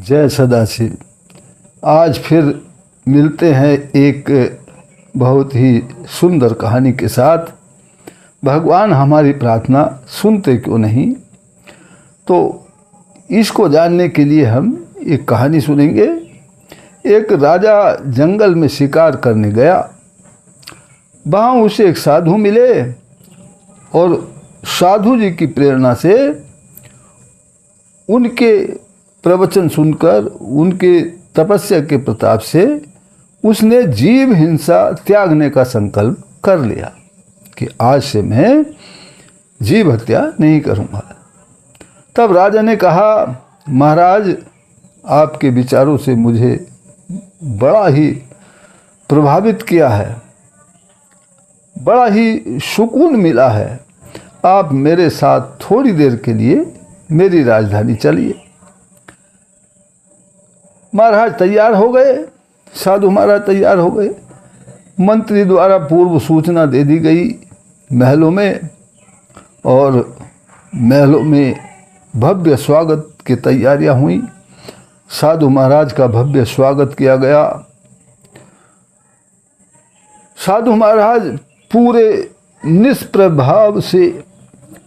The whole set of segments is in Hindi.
जय सदाशिव। आज फिर मिलते हैं एक बहुत ही सुंदर कहानी के साथ। भगवान हमारी प्रार्थना सुनते क्यों नहीं, तो इसको जानने के लिए हम एक कहानी सुनेंगे। एक राजा जंगल में शिकार करने गया। वहाँ उसे एक साधु मिले और साधु जी की प्रेरणा से उनके प्रवचन सुनकर, उनके तपस्या के प्रताप से उसने जीव हिंसा त्यागने का संकल्प कर लिया कि आज से मैं जीव हत्या नहीं करूँगा। तब राजा ने कहा, महाराज आपके विचारों से मुझे बड़ा ही प्रभावित किया है, बड़ा ही सुकून मिला है। आप मेरे साथ थोड़ी देर के लिए मेरी राजधानी चलिए। महाराज तैयार हो गए, साधु महाराज तैयार हो गए। मंत्री द्वारा पूर्व सूचना दे दी गई महलों में, और महलों में भव्य स्वागत की तैयारियां हुई। साधु महाराज का भव्य स्वागत किया गया। साधु महाराज पूरे निष्प्रभाव से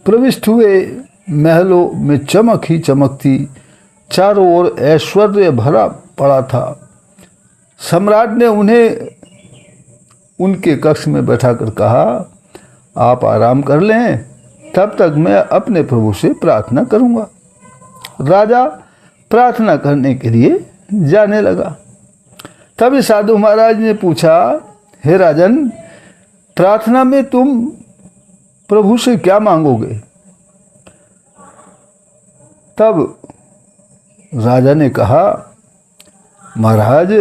प्रविष्ट हुए। महलों में चमक ही चमक थी, चारों ओर ऐश्वर्य भरा पड़ा था। सम्राट ने उन्हें उनके कक्ष में बैठाकर कहा, आप आराम कर लें, तब तक मैं अपने प्रभु से प्रार्थना करूंगा। राजा प्रार्थना करने के लिए जाने लगा। तभी साधु महाराज ने पूछा, हे राजन, प्रार्थना में तुम प्रभु से क्या मांगोगे? तब राजा ने कहा, महाराज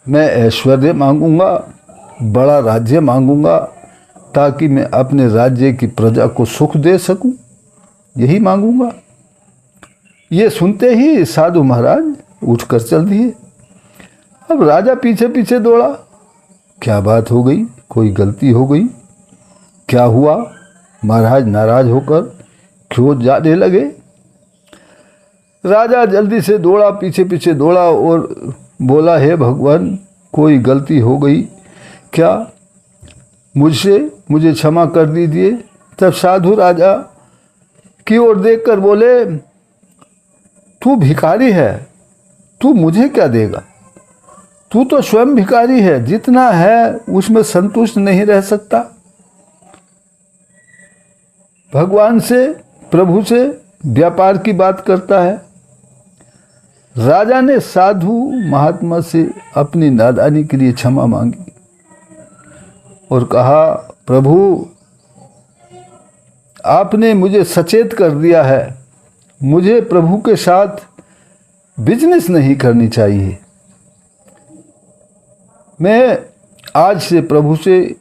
मैं ऐश्वर्य मांगूंगा, बड़ा राज्य मांगूंगा, ताकि मैं अपने राज्य की प्रजा को सुख दे सकूं, यही मांगूंगा। ये सुनते ही साधु महाराज उठकर चल दिए। अब राजा पीछे पीछे दौड़ा। क्या बात हो गई? कोई गलती हो गई? क्या हुआ? महाराज नाराज होकर क्यों जाने लगे? राजा जल्दी से दौड़ा, पीछे पीछे दौड़ा और बोला, हे भगवान, कोई गलती हो गई क्या? मुझे क्षमा कर दीजिए। तब साधु राजा की ओर देखकर बोले, तू भिखारी है, तू मुझे क्या देगा? तू तो स्वयं भिखारी है, जितना है उसमें संतुष्ट नहीं रह सकता। भगवान से, प्रभु से व्यापार की बात करता है। राजा ने साधु महात्मा से अपनी नादानी के लिए क्षमा मांगी और कहा, प्रभु आपने मुझे सचेत कर दिया है, मुझे प्रभु के साथ बिजनेस नहीं करनी चाहिए। मैं आज से प्रभु से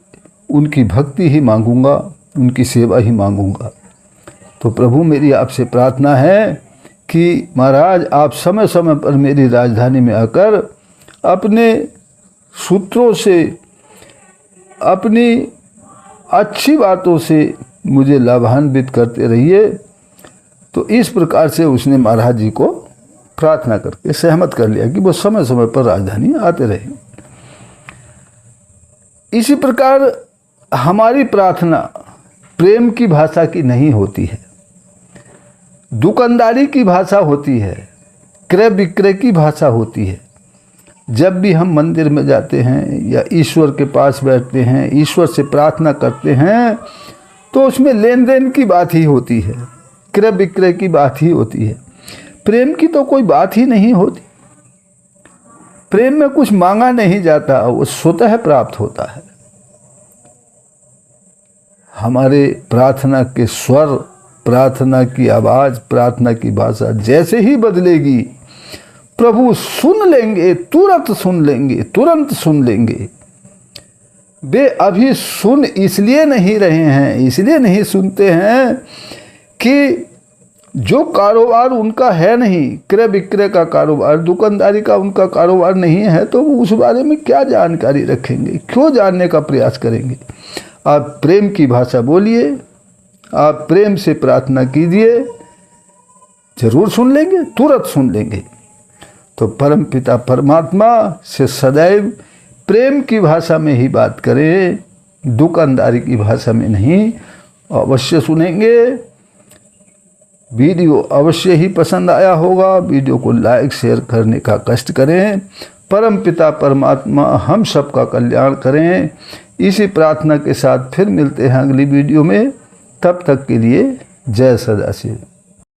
उनकी भक्ति ही मांगूंगा, उनकी सेवा ही मांगूंगा। तो प्रभु मेरी आपसे प्रार्थना है कि महाराज आप समय समय पर मेरी राजधानी में आकर अपने सूत्रों से, अपनी अच्छी बातों से मुझे लाभान्वित करते रहिए। तो इस प्रकार से उसने महाराज जी को प्रार्थना करके सहमत कर लिया कि वो समय समय पर राजधानी आते रहे। इसी प्रकार हमारी प्रार्थना प्रेम की भाषा की नहीं होती है, दुकानदारी की भाषा होती है, क्रय विक्रय की भाषा होती है। जब भी हम मंदिर में जाते हैं या ईश्वर के पास बैठते हैं, ईश्वर से प्रार्थना करते हैं, तो उसमें लेन देन की बात ही होती है, क्रय विक्रय की बात ही होती है। प्रेम की तो कोई बात ही नहीं होती। प्रेम में कुछ मांगा नहीं जाता, वो स्वतः प्राप्त होता है। हमारे प्रार्थना के स्वर, प्रार्थना की आवाज़, प्रार्थना की भाषा जैसे ही बदलेगी, प्रभु सुन लेंगे, तुरंत सुन लेंगे, तुरंत सुन लेंगे। वे अभी सुन इसलिए नहीं रहे हैं, इसलिए नहीं सुनते हैं कि जो कारोबार उनका है नहीं, क्रय विक्रय का कारोबार, दुकानदारी का उनका कारोबार नहीं है, तो वो उस बारे में क्या जानकारी रखेंगे, क्यों जानने का प्रयास करेंगे। आप प्रेम की भाषा बोलिए, आप प्रेम से प्रार्थना कीजिए, जरूर सुन लेंगे, तुरंत सुन लेंगे। तो परम पिता परमात्मा से सदैव प्रेम की भाषा में ही बात करें, दुकानदारी की भाषा में नहीं। अवश्य सुनेंगे। वीडियो अवश्य ही पसंद आया होगा। वीडियो को लाइक शेयर करने का कष्ट करें। परम पिता परमात्मा हम सबका कल्याण करें, इसी प्रार्थना के साथ फिर मिलते हैं अगली वीडियो में। तब तक के लिए जय सदाशिव।